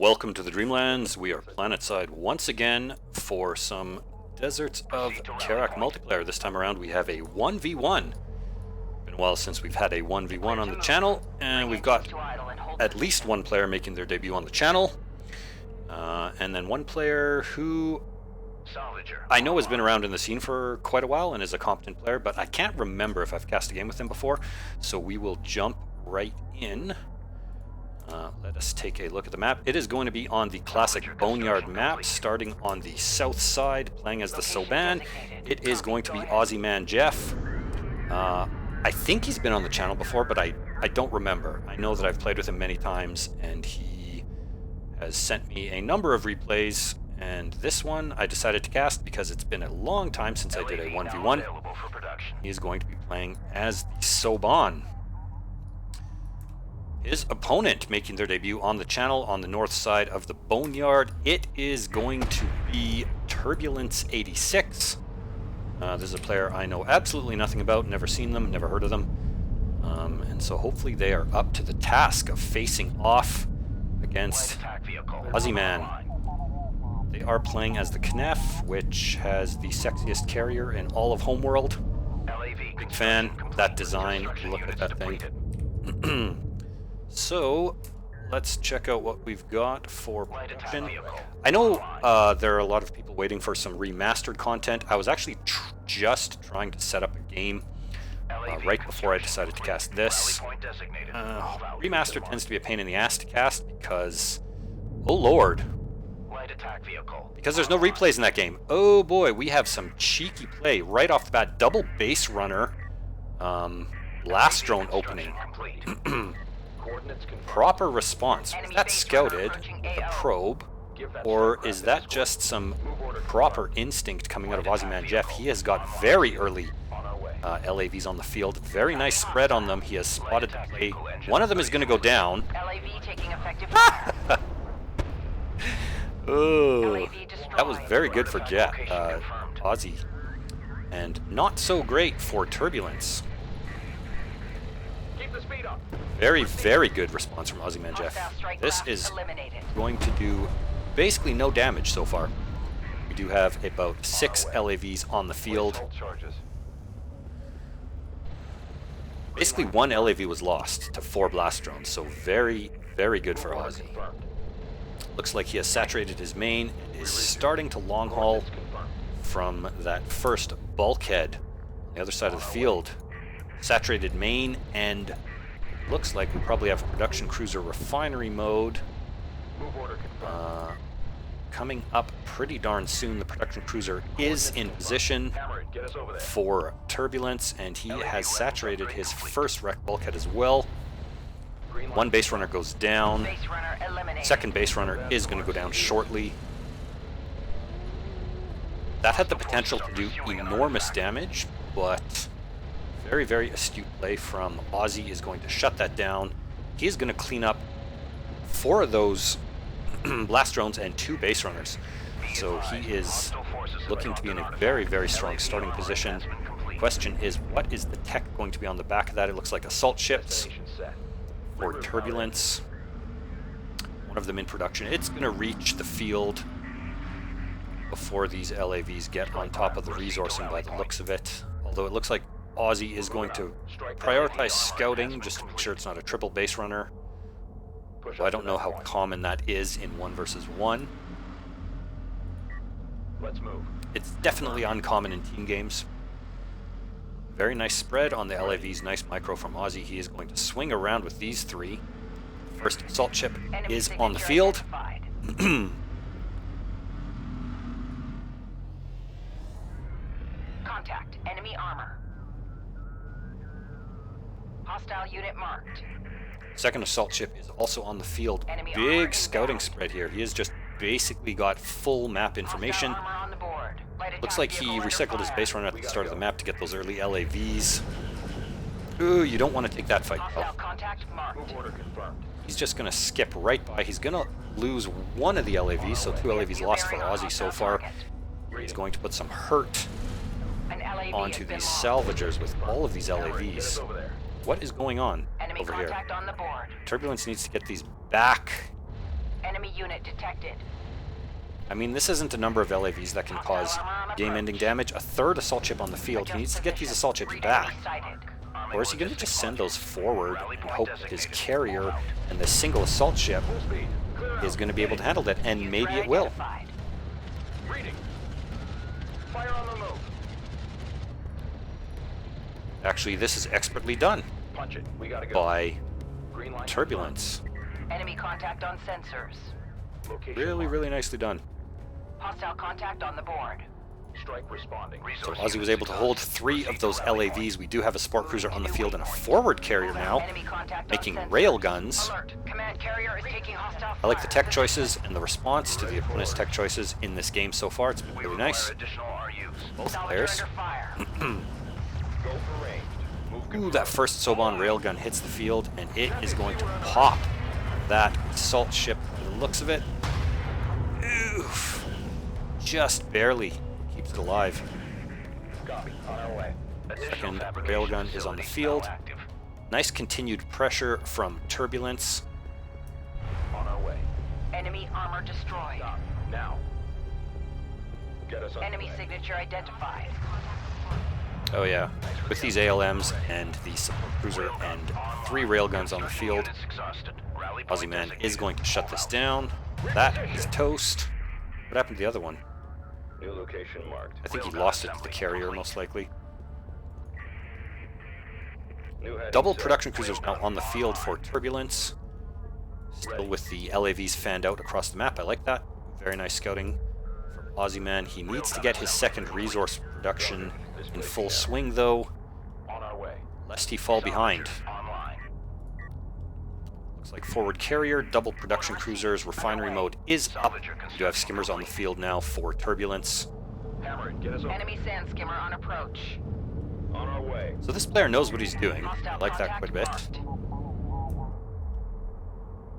Welcome to the Dreamlands. We are planetside once again for some Deserts of Kharak multiplayer. This time around we have a 1v1. Been a while since we've had a 1v1 on the channel, and we've got at least one player making their debut on the channel. And then one player who I know has been around in the scene for quite a while and is a competent player, but I can't remember if I've cast a game with him before, so we will jump right in. Let us take a look at the map. It is going to be on the classic Boneyard map, starting on the south side, playing as the Soban. It is going to be Aussie man Jeff. I think he's been on the channel before, but I don't remember. I know that I've played with him many times, and he has sent me a number of replays, and this one I decided to cast because it's been a long time since I did a 1v1. He is going to be playing as the Soban. His opponent making their debut on the channel on the north side of the Boneyard, it is going to be Turbulence 86. This is a player I know absolutely nothing about, never seen them, never heard of them. And so hopefully they are up to the task of facing off against Aussie Man. They are playing as the Khaaneph, which has the sexiest carrier in all of Homeworld. Big fan of that design. Look at that thing. So, let's check out what we've got for production. I know there are a lot of people waiting for some remastered content. I was actually just trying to set up a game right before I decided to cast this. Remastered tends to be a pain in the ass to cast because, oh lord, because there's no replays in that game. Oh boy, we have some cheeky play right off the bat. Double base runner, blast drone opening. Proper response. Is that scouted with a probe, or is that just some proper instinct coming out of Aussie Man Jeff? He has got very early LAVs on the field. Very nice spread on them. He has spotted the play. One of them is going to go down. Oh, that was very good for Jeff, Aussie, and not so great for Turbulence. Very, very good response from Aussie Man Jeff. This is going to do basically no damage so far. We do have about 6 LAVs on the field. Basically 1 LAV was lost to 4 blast drones, so very, very good for Aussie. Looks like he has saturated his main, is starting to long haul from that first bulkhead on the other side of the field. Saturated main, and looks like we probably have production cruiser refinery mode coming up pretty darn soon. The production cruiser is in position for Turbulence, and he has saturated his first wreck bulkhead as well. 1 base runner goes down. Second base runner is going to go down shortly. That had the potential to do enormous damage, but very, very astute play from Aussie is going to shut that down. He is going to clean up 4 of those blast drones and 2 base runners. So he is looking to be in a very, very strong starting position. The question is, what is the tech going to be on the back of that? It looks like assault ships for Turbulence. One of them in production. It's going to reach the field before these LAVs get on top of the resourcing by the looks of it. Although it looks like Aussie is going to prioritize scouting just to make sure it's not a triple base runner. So I don't know how common that is in 1 versus 1. Let's move. It's definitely uncommon in team games. Very nice spread on the LAVs, nice micro from Aussie. He is going to swing around with these 3. First assault ship is on the field. Contact enemy armor. Hostile unit marked. Second assault ship is also on the field. Big scouting spread here. He has just basically got full map information. Looks like he recycled his base runner at the start of the map to get those early LAVs. Ooh, you don't want to take that fight. Oh. He's just going to skip right by. He's going to lose 1 of the LAVs, so 2 LAVs lost for Aussie so far. He's going to put some hurt onto these salvagers with all of these LAVs. What is going on over here? Turbulence needs to get these back unit detected. I mean, this isn't a number of LAVs that can cause game-ending damage. A third assault ship on the field. He needs to get these assault ships back. Or is he going to just send those forward and hope that his carrier and the single assault ship is going to be able to handle that? And maybe it will. Fire on the move. Actually, this is expertly done Punch it. We gotta go. by Green line Turbulence. Enemy contact on sensors. confirmed. Location Really, marked. really nicely done. Hostile contact on the board. Strike responding. So Aussie was able to hold 3 of those LAVs. We do have a support cruiser on the field and a forward carrier now, Enemy contact making on sensors. rail guns. Alert. Command carrier is taking hostile I like the fire. tech choices and the response to the opponent's tech choices in this game so far. It's been really nice. Additional RUs. Both Salvager players. under fire. Go for range. Move Ooh, that first Soban railgun hits the field, and it is going to pop that assault ship by the looks of it. Oof. Just barely keeps it alive. Copy. On our way. Second railgun is on the field. Nice continued pressure from Turbulence. On our way. Enemy armor destroyed. Stop. Now. Get us on Enemy signature identified. Oh yeah, with these ALMs and the support cruiser and 3 railguns on the field, Aussie Man is going to shut this down. That is toast. What happened to the other one? New location marked. I think he lost it to the carrier, most likely. New heading Double set. production cruisers now on the field for Turbulence. Still with the LAVs fanned out across the map. I like that. Very nice scouting from Aussie Man. He needs to get his second resource production in full swing, though, On our way. lest he fall behind. Online. Looks like forward carrier, double production cruisers, refinery mode is up. We do have skimmers on the field now for Turbulence. Hammer it. Get us over. Enemy sand skimmer on approach. On our way. So this player knows what he's doing. I Hostile like that contact quite a bit. marked.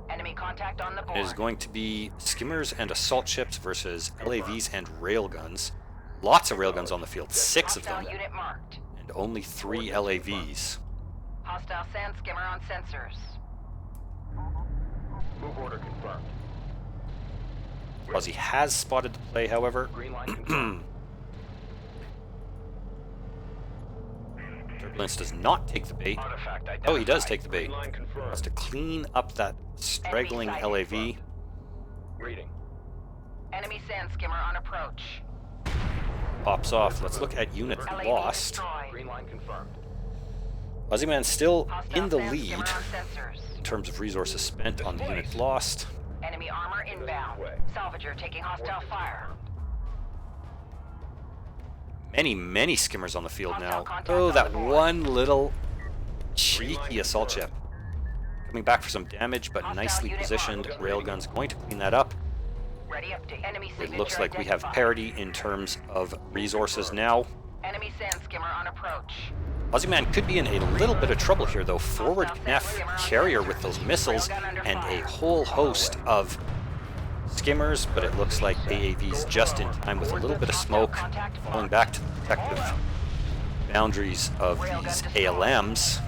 Enemy contact on the board. It is going to be skimmers and assault ships versus LAVs and railguns. Lots of railguns on the field, 6 of them, Hostile unit marked. and only 3 LAVs. Hostile sand skimmer on sensors. Move order confirmed. Aussie has spotted the play, however. Green line confirmed. Turbulence does not take the bait. Artifact Oh, he does take the bait. Green line confirmed. Wants to clean up that straggling LAV. Reading. Enemy sand skimmer on approach. Pops off. Let's look at units LAV lost. destroyed. Green line confirmed. Aussie Man still Hostile in the sand lead skimmer on sensors. in terms of resources spent on the units lost. Enemy armor inbound. Salvager taking hostile fire. Many, many skimmers on the field now. Oh, that one little cheeky assault ship. Coming back for some damage, but nicely positioned. Railgun's going to clean that up. Ready update. Enemy It signature looks like we have identified. parity in terms of resources now. Enemy sand skimmer on approach. Aussie Man could be in a little bit of trouble here, though. Forward Khaaneph carrier with those missiles and a whole host of skimmers, but it looks like AAV's just in time with a little bit of smoke, falling back to the protective boundaries of these ALMs.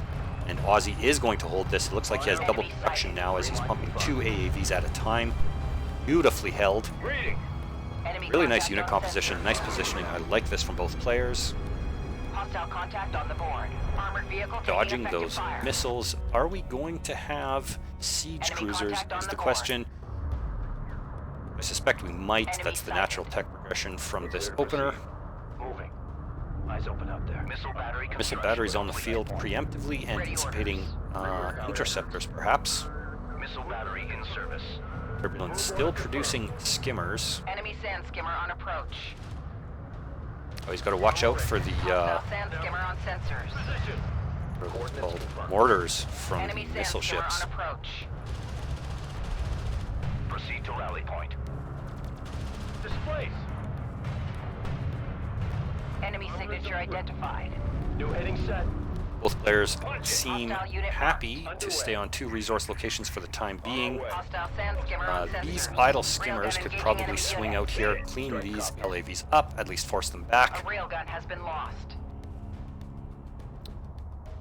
And Aussie is going to hold this. It looks like he has double production now as he's pumping 2 AAVs at a time. Beautifully held. Reading. Enemy Really nice contact unit on composition, sensors. nice positioning. I like this from both players. Hostile contact on the board. Armored vehicle taking Dodging effective those fire. missiles. Are we going to have siege Enemy cruisers contact on is the the board. question. I suspect we might. Enemy That's the sighted. natural tech progression from this opener. Moving. Eyes open out there. Missile battery. Missile batteries on the field preemptively anticipating interceptors, perhaps. Missile battery in service. Turbulence still producing skimmers. Enemy sand skimmer on approach. Oh, he's got to watch out for the Hostile sand skimmer on sensors. Position. what's called mortars from the Enemy sand missile skimmer ships. on approach. Proceed to rally point. Displace. Enemy signature identified. New heading set. Both players seem happy to stay on 2 resource locations for the time being. Hostile sand skimmer on sensors. These idle skimmers Railgun could engaging probably enemy swing unit. out here, clean these LAVs up, at least force them back. A railgun has been lost.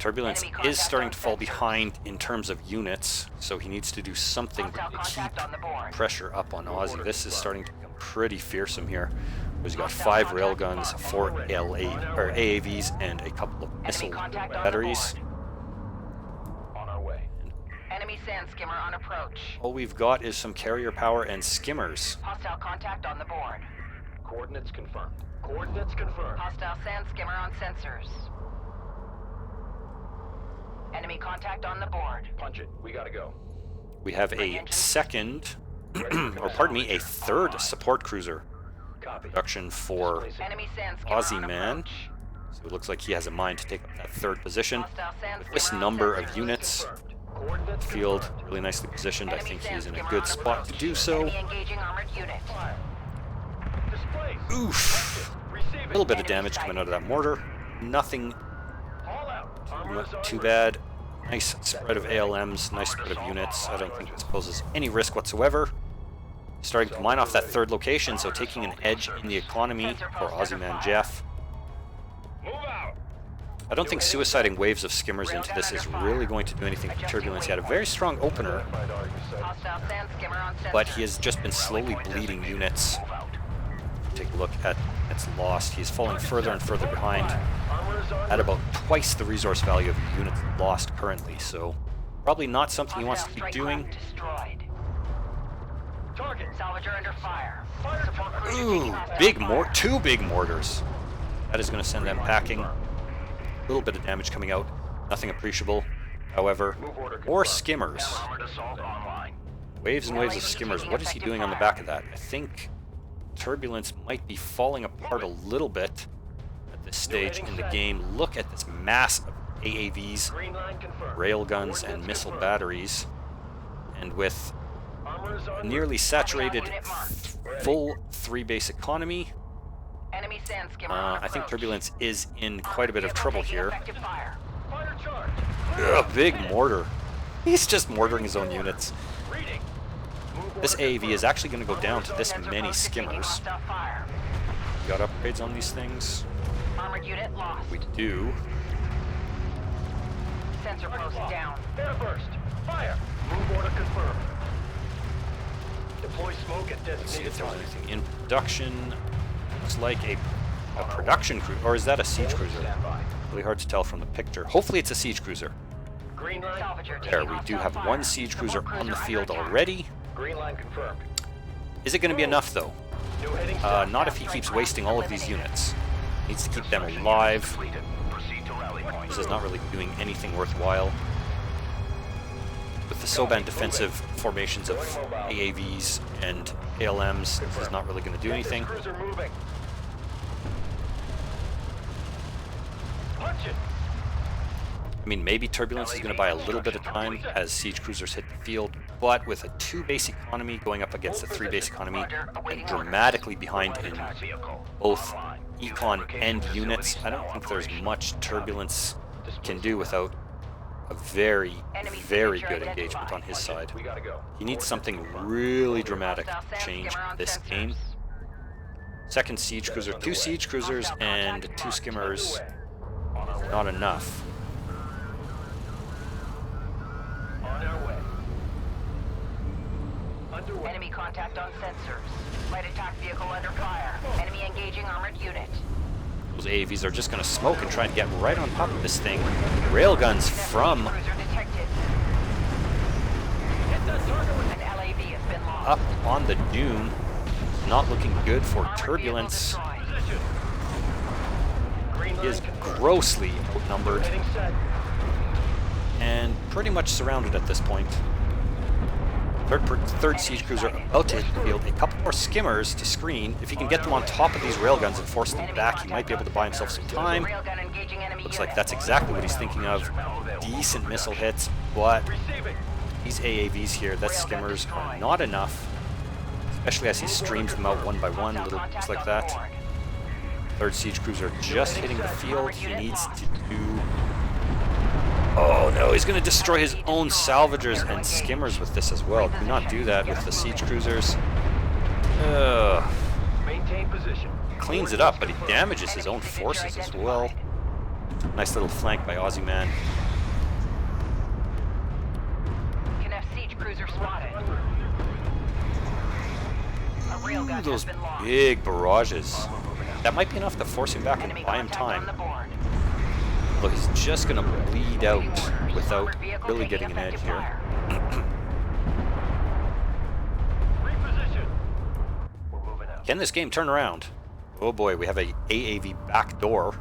Turbulence Enemy is contact starting on to fall sensors. behind in terms of units, so he needs to do something to Hostile keep contact on the board. pressure up on Aussie. This is starting to become pretty fearsome here. He's got Hostile 5 contact railguns, marked. 4 AAVs, and a couple of missile Enemy contact on the batteries. board. On our way. Enemy sand skimmer on approach. All we've got is some carrier power and skimmers. Hostile contact on the board. Coordinates confirmed. Coordinates confirmed. Hostile sand skimmer on sensors. Enemy contact on the board. Punch it. We gotta go. We have a second, or pardon me, a third support cruiser Copy. production for Enemy sand skimmer Aussie on man. approach. So it looks like he has a mind to take up that third position. Hostile sand With this skimmer on number of sensors. units, Confirmed. Coordinates field confirmed. really nicely positioned. I Enemy think sand he's in a skimmer good on spot to approach. do so. Enemy engaging armored unit. Fire. Displace. Oof. Receive A it. little bit of damage coming out of that mortar. Nothing All out. Armor is on too the bad. Nice spread of ALMs, nice spread of units. I don't think this poses any risk whatsoever. Starting to mine off that third location, so taking an edge in the economy for Aussie man Jeff. Move out. I don't think suiciding waves of skimmers into this is really going to do anything for Turbulence. He had a very strong opener, Hostile sand skimmer on sensors. but he has just been slowly bleeding units. Take a look at its lost. He's falling further and further behind Armor is on. at about twice the resource value of the units lost currently, so probably not something he wants to keep doing. Destroyed. Target. Salvager under fire. Fire. Support cruiser Ooh, taking hostile fire. two big mortars. That is going to send them packing. A little bit of damage coming out, nothing appreciable. However, more skimmers. Armored assault online. Waves and waves of skimmers. What is he doing on the back of that? I think Turbulence might be falling apart a little bit at this stage in the game. Look at this mass of AAVs, Green line confirmed. railguns, and missile batteries. And with Armor is on. nearly saturated Unit marked. full 3-base economy, Enemy sand skimmer on I think approach. Turbulence is in quite a bit of Vehicle trouble taking here. effective fire. Fire charge. Ugh, big mortar. He's just mortaring his own units. Reading. Move This order AAV is confirmed. actually going to go down to this Sensor many post is taking skimmers. hostile fire. Got upgrades on these things? Armored unit lost. We do. Sensor post down. Air burst. Fire. Move order confirmed. Deploy smoke at Let's see designated if there's targets. anything in production. Looks like a production cruiser, or is that a siege cruiser? Stand by. Really hard to tell from the picture. Hopefully it's a siege cruiser. Green line. Salvager There, taking we do hostile have fire. one siege cruiser Support on the cruiser field under attack. already. Green line confirmed. Is it going to be enough though? New heading south. Not if he keeps wasting all of these units. Needs to keep them alive. Completed. Proceed to rally point. This is not really doing anything worthwhile. With the Soban defensive formations of AAVs and ALMs, this is not really going to do anything. Cruiser moving. Punch it. I mean, maybe Turbulence is going to buy a little bit of time as siege cruisers hit the field, but with a 2-base economy going up against a 3-base economy and dramatically behind in Vehicle. both econ and units, I don't think there's much Turbulence can do without a very, very good engagement on his side. We gotta go. He needs something really dramatic Hostile to sand change skimmer on this sensors. game. Second siege cruiser, 2 siege cruisers, and 2 skimmers. On our way. Not enough. On our way. Underway. Enemy contact on sensors. Light attack vehicle under fire. Enemy engaging armored unit. Those AAVs are just going to smoke and try and get right on top of this thing. Railguns from Cruiser detected. Hit that target with An LAV has been lost. up on the dune. Not looking good for Armored Turbulence. vehicle destroyed. position. Green He line is confirmed. grossly outnumbered Heading set. and pretty much surrounded at this point. Third siege cruiser about to hit the field. A couple more skimmers to screen. If he can get them on top of these railguns and force them back, he might be able to buy himself some time. Railgun engaging enemy Looks unit. like that's exactly what he's thinking of. Decent missile hits, but Receiving. these AAVs here, that skimmers are not enough, especially as he streams them out one by one, little things like that. Third siege cruiser just hitting the field. He needs to do... Oh no, he's going to destroy his own salvagers and skimmers with this as well. Do not do that with the siege cruisers. Maintain position. Cleans it up, but he damages his own forces as well. Nice little flank by Aussie Man. Khaaneph siege cruiser spotted. A railgun has Those been lost. big barrages. That might be enough to force him back and Enemy buy him contact on time. the board. Look, he's just gonna bleed out without Armored vehicle really taking getting an edge effective here. fire. Reposition. We're moving out. Can this game turn around? Oh boy, we have a AAV backdoor.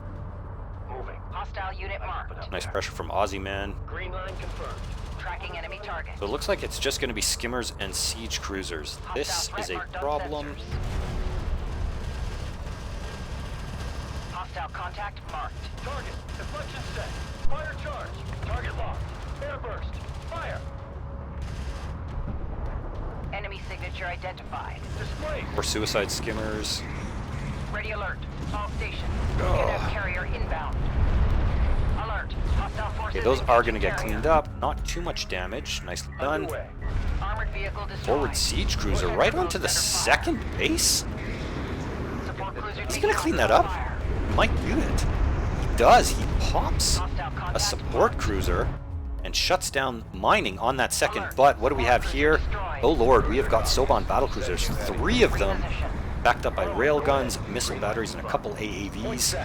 Moving. Hostile unit marked. Nice pressure from Aussie Man. Green line confirmed. Tracking enemy target. So it looks like it's just going to be skimmers and siege cruisers. This is a problem. Hostile contact marked. Target. Deflection set. Fire charge. Target locked. Airburst. Fire. Enemy signature identified. Display. Or suicide skimmers. Ready alert. All stations. Oh. Khaaneph carrier inbound. Alert. Hostile forces. Okay, those are going to get engaging cleaned carrier. up. Not too much damage. Nicely done. Underway. Armored vehicle destroyed. Forward siege cruiser right onto the second base. Support cruiser Is he taking going to clean that fire. up? Might do it. He does. He pops Hostile contact a support marked. cruiser and shuts down mining on that second. But what do we have here? Oh lord, we have got Soban battlecruisers. 3 of them backed up by railguns, missile batteries, and a couple AAVs,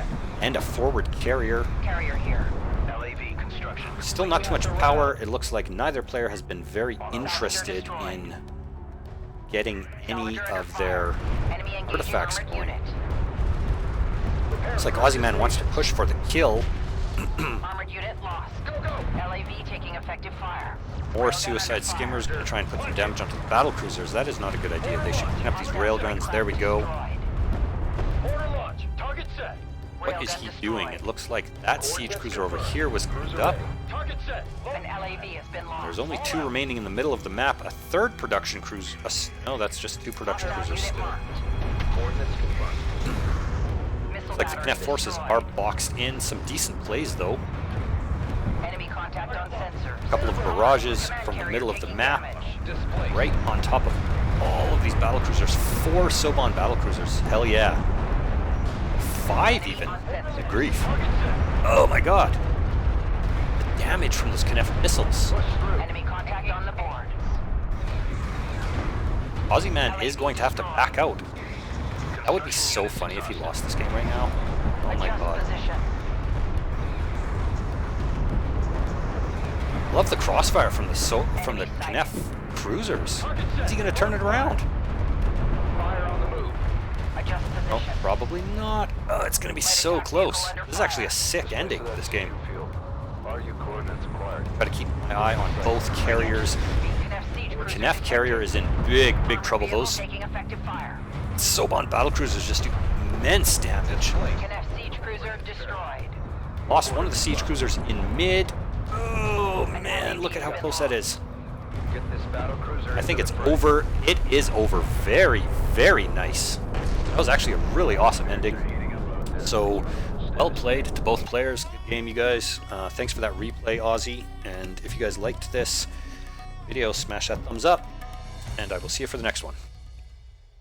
and a forward carrier. Carrier here. LAV construction. Still not too much power. It looks like neither player has been very interested in getting any of their Enemy engaging artifacts armored going. unit. Looks like Aussie Man wants to push for the kill. Armored unit lost. Go, go. LAV taking effective fire. More Railgun suicide under fire. skimmers going to try and put some damage onto the battle cruisers. That is not a good idea. They should clean up these railguns. There we go. Destroyed. Order launch. Target set. What is Railgun he destroyed. doing? It looks like that siege cruiser over here was cleaned up. Target set. An LAV has been lost. There's only 2 remaining in the middle of the map. A third production cruiser. No, that's just 2 production Hostile cruisers. unit marked. Coordinates confirmed. Missile Looks like the battery Khaaneph forces destroyed. are boxed in. Some decent plays though. Enemy contact on sensor. A couple of barrages from the middle of the map, Display. right on top of all of these battlecruisers. 4 Soban battlecruisers. Hell yeah. 5 even. Good grief. Target set. Oh my god. The damage from those Khaaneph missiles. Push through. Enemy contact on the board. Aussie Man is going to have to back out. That would be so funny if he lost this game right now. Oh my Adjust god. position. Love the crossfire from the Khaaneph cruisers. Is he going to turn it around? Fire on the move. Adjust Oh, position. probably not. Oh, it's going to be so close. This is actually a sick ending to this game. RU coordinates acquired. Got to keep my eye on both carriers. Khaaneph siege cruiser Khaaneph carrier is in big trouble. vehicle Those taking effective fire. Soban battlecruisers just do immense damage. Khaaneph siege cruiser destroyed. Lost one of the siege cruisers in mid. Oh man, look at how close that is. Get this battle cruiser. I think into it's the fray. over. It is over. Very nice. That was actually a really awesome ending. So, well played to both players. Good game, you guys. Thanks for that replay, Aussie. And if you guys liked this video, smash that thumbs up. And I will see you for the next one.